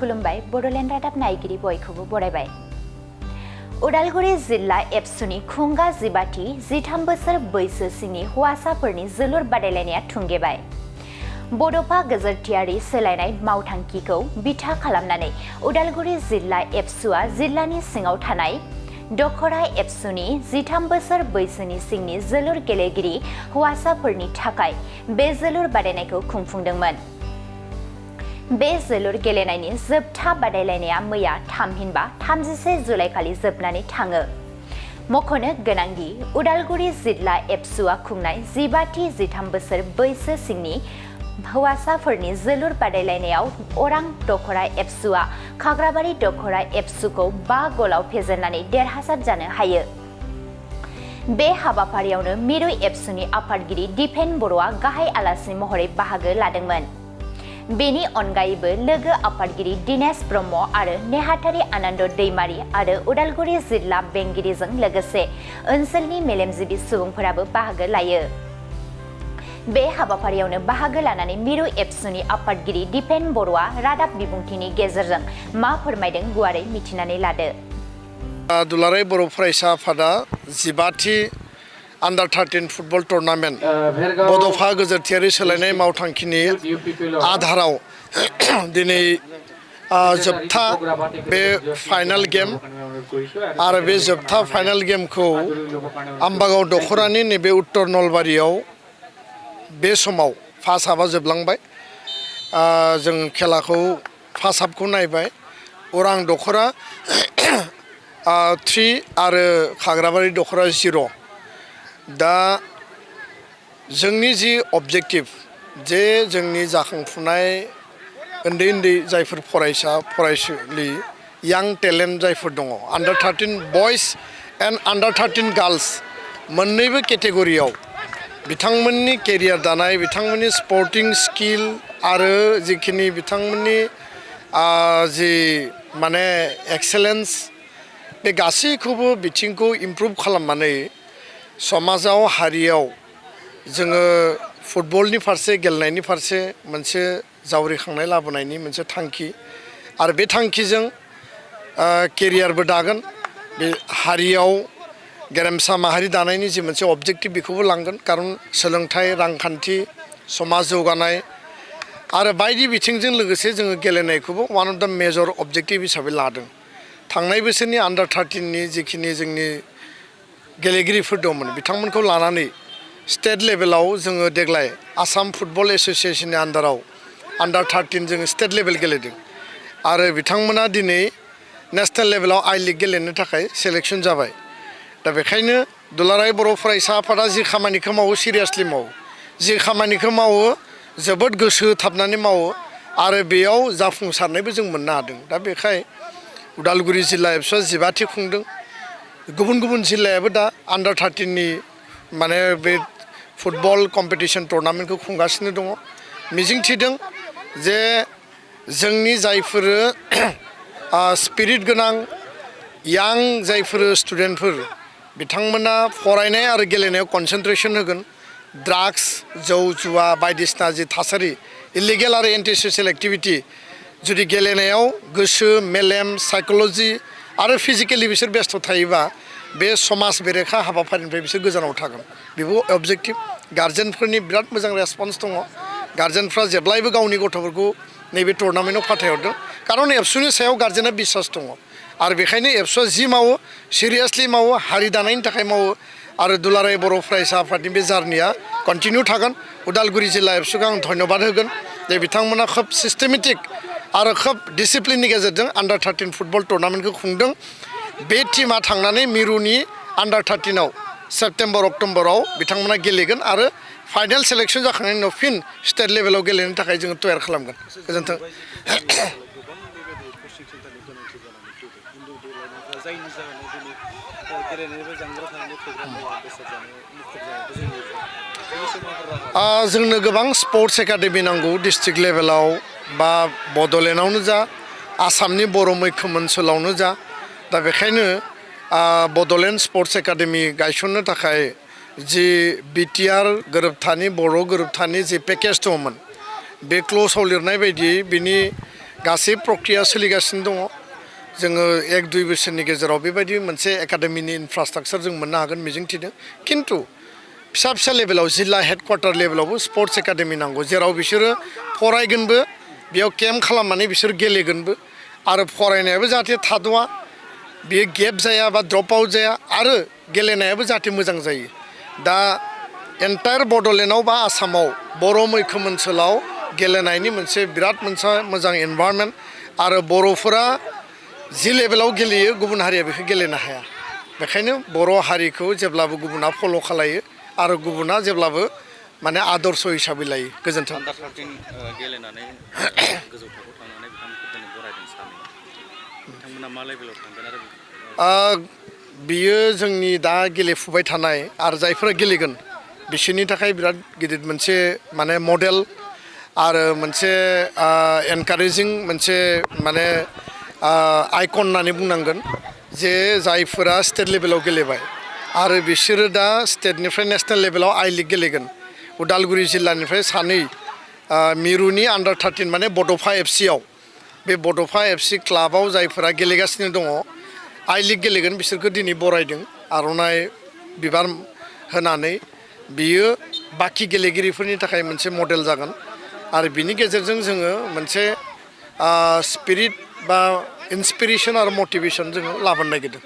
खुलुमबाय बड'लेण्ड रादाब नायगिरि बयखौबो बरायबाय। उदालगुरि जिल्ला एबसुनि खुंगा 13 बोसोर बैसोसिमनि हौवासाफोरनि जोलुर बादायलायनाया थुंगेबाय। बड'फा गोजोरथियारि सोलायनाय मावथांखिखौ बिथा खालामनानै उदालगुरि जिल्ला एबसुआ जिल्लानि सिङाव थानाय दखरा एबसुनि 13 बोसोर बैसोनि सिंनि जोलुर गेलेगिरि हौवासाफोरनि थाखाय बे जोलुर बादायनायखौ खुंफुंदोंमोन। बे जोलुर गेलेनायनि जोबथा बादायलायनाया मैया थामहिनबा 31 जुलाइ खालि जोबनानै थाङो। मख'नो गोनांदि उदालगुरि जिल्ला एबसुआ खुंनाय 13 बोसोर बैसो सिंनि हौवासाफोरनि जोलुर बादायलायनायाव अरां दखरा एबसुआ खाग्राबारि दखरा एबसुखौ 5 गलाव फेजेननानै देरहासार जानो हायो। बे हाबाफारियावनो मिरु एबसुनि आफादगिरि दिपेन बर'आ गाहाय आलासि महरै बाहागो लादोंमोन। बेनि अनगायैबो लोगो आफादगिरि दिनेश ब्रह्म आरो नेहाथारि आनन्द दैमारि आरो उदालगुरि जिल्ला बेंगिरिजों लोगोसे ओनसोलनि मेलेमजिबि सुबुंफोराबो बाहागो लायो। बे हाबाफारियावनो बाहागो लानानै मिरु एबसुनि आफादगिरि दिपेन बर'आ रादाब बिबुंथिनि गेजेरजों मा फोरमायदों गुवारै मिथिनानै लादो। दुलाराय बर' फरायसा आफादा 15थि आन्डार 13 फुटबल टुर्नामेन्ट बड'फा गोजोरथियारि सोलायनाय मावथांखिनि आधाराव दिनै जोबथा बे फाइनाल गेम आरो बे जोबथा फाइनाल गेमखौ आम्बागाव दखरानि नैबे उत्तर नलबारियाव बे समाव फार्स्ट हाफआ जोबलांबाय। जों खेलाखौ फार्स्ट हाफखौ नायबाय। अरां दखरा 3 आरो खाग्राबारि दखरा 0। दा जोंनि जि अबजेक्टिभ जे जोंनि जाखांफुनाय उन्दै जायफोर फरायसा फरायसुलि यां टेलेन्ट जायफोर दङ आन्डार 13 बयस एन्ड आन्डार 13 गार्लस मोननैबो केटेगरियाव बिथांमोननि केरियार दानाय बिथांमोननि स्पर्टिं स्किल आरो जिखिनि बिथांमोननि जि माने एक्सेलेन्स बे गासैखौबो बिथिंखौ इमप्रुभ खालामनानै समाजाव हारियाव जोङो फुटबलनि फारसे गेलेनायनि फारसे मोनसे जावरिखांनाय लाबोनायनि मोनसे थांखि आरो बे थांखिजों केरियारबो दागोन बे हारियाव गेरेमसा माहारि दानायनि जि मोनसे अबजेक्टिभ बेखौबो लांगोन। खारन सोलोंथाइ रांखान्थि समाज जौगानाय आरो बायदि बिथिंजों लोगोसे जोङो गेलेनायखौबो वान अफ द मेजर अबजेक्टिभ हिसाबै लादों। थांनाय बोसोरनि आन्डार 13नि जिखिनि जोंनि गेलेगिरिफोर दंमोन बिथांमोनखौ लानानै स्टेट लेभेलाव जोङो देग्लाय आसाम फुटबल एस'सियेसननि आन्डाराव आन्डार 13 जोङो स्टेट लेभेल गेलेदों आरो बिथांमोना दिनै नेसनेल लेभेलाव आइ लिग गेलेनो थाखाय सेलेक्सन जाबाय। दा बेखायनो दुलाराय बर' फरायसा आफादा जि खामानिखौ मावो सिरियासलि मावो, जि खामानिखौ मावो जोबोद गोसो होथाबनानै मावो आरो बेयाव जाफुंसारनायबो जों मोननो हादों। दा बेखाय उदालगुरि जिल्ला एबसुआ 15थि खुंदों। गुबुन जिल्लायाबो दा आन्डार 13नि माने बे फुटबल कम्पिटिसन टुर्नामेन्टखौ खुंगासिनो दङ। मिजिंथिदों जे जोंनि जायफोर स्पिरिट गोनां यां जायफोर स्टुडेन्टफोर बिथांमोना फरायनाय आरो गेलेनायाव कनसेन्ट्रेसन होगोन। ड्राग्स जौ जुवा बायदिसिना जि थासारि इलिगेल आरो एन्टि ससियेल एक्टिभिटि जुदि गेलेनायाव गोसो मेलेम साइक'लजि आरो फिजिकेलि बिसोर बेस्थ' थायोबा बे समाज बेरेखा हाबाफारिनिफ्राय बिसोर गोजानाव थागोन। बेबो अबजेक्टिभ। गार्जेनफोरनि बिराद मोजां रेसपन्स दङ। गार्जेनफ्रा जेब्लायबो गावनि गथ'फोरखौ नैबे टुर्नामेन्टआव फाथायहरदों। खारन एबसुनि सायाव गार्जेना बिसास दङ आरो बेखायनो एबसुआ जि मावो सिरियासलि मावो, हारि दानायनि थाखाय मावो आरो दुलाराय बर' फरायसा आफादनि बे जार्निया कन्टिनिउ थागोन। उदालगुरि जिल्ला एबसुखौ आं धन्यबाद होगोन जे बिथांमोना खोब सिस्टेमेटिक आरो खोब डिसिप्लिननि गेजेरजों आन्डार 13 फुटबल टुर्नामेन्टखौ खुंदों। बे टिमा थांनानै मिरुनि आन्डार 13आव सेप्तेम्बर अक्ट'बराव बिथांमोना गेलेगोन आरो फाइनाल सेलेक्सन जाखांनायनि उनाव फिन स्टेट लेभेलाव गेलेनो थाखाय जोङो तयार खालामगोन। गोजोन्थों। जोंनो गोबां स्पर्ट्स एकाडेमि नांगौ डिस्ट्रिक्ट लेभेलाव बा बड'लेण्डआवनो जा आसामनि बर' मैखोम ओनसोलावनो जा। दा बेखायनो बड'लेण्ड स्पर्ट्स एकाडेमि गायसननो थाखाय जि बिटिआर गोरोबथानि बर' गोरोबथानि जि पेकेज दंमोन बे क्ल'जआव लिरनाय बायदियै बिनि गासै प्रक्रिया सोलिगासिनो दङ जोङो 1-2 बोसोरनि गेजेराव बेबायदि मोनसे एकाडेमिनि इनफ्रास्ट्राक्चार जों मोननो हागोन मिजिंथिदों खिन्थु फिसा फिसा लेभेलाव जिल्ला हेडक्वार्टार लेभेलावबो स्पर्ट्स एकाडेमि नांगौ जेराव बिसोरो फरायगोनबो बेयाव केम्प खालामनानै बिसोर गेलेगोनबो आरो फरायनायाबो जाहाथे थाद'आ बेयो गेप जाया बा ड्रप आउट जाया आरो गेलेनायाबो जाहाथे मोजां जायो दा एन्टायार बड'लेण्डआव बा आसामाव बर' मैखोम ओनसोलाव गेलेनायनि मोनसे बिराद मोजां एनभायरनमेन्ट आरो बर'फोरा जि लेभेलाव गेलेयो गुबुन हारिया बेखौ गेलेनो हाया बेखायनो बर' हारिखौ जेब्लाबो गुबुना फल' खालायो आरो गुबुना जेब्लाबो माने आदर्श हिसाबै लायो गोजोन्थों गेलेनानै गोजौ थाखोआव थांनानै बिथांमोनखौ बरायदों सानै बिथांमोना मा लेभेलाव थांगोन आरो बियो जोंनि दा गेलेफुबाय थानाय आरो जायफोरा गेलेगोन बिसोरनि थाखाय बिराद गिदिर मोनसे माने मडेल आरो मोनसे एनकारेजिं मोनसे माने आइकन होननानै बुंनांगोन जे जायफोरा स्टेट लेभेलाव गेलेबाय आरो बिसोरो दा स्टेटनिफ्राय नेसनेल लेभेलाव आइ लिग गेलेगोन उदालगुरि जिल्लानिफ्राय सानै मिरुनि आन्डार 13 माने बड'फा एफसिआव बे बड'फा एफसि क्लाबाव जायफोरा गेलेगासिनो दङ आइ लिग गेलेगोन बिसोरखौ दिनै बरायदों आर'नाइ बिबार होनानै बियो बाखि गेलेगिरिफोरनि थाखाय मोनसे मडेल जागोन आरो बिनि गेजेरजों जोङो मोनसे स्पिरिट बा इन्सपिरेसन आरो मटिभेसन जोङो लाबोनो नागिरदों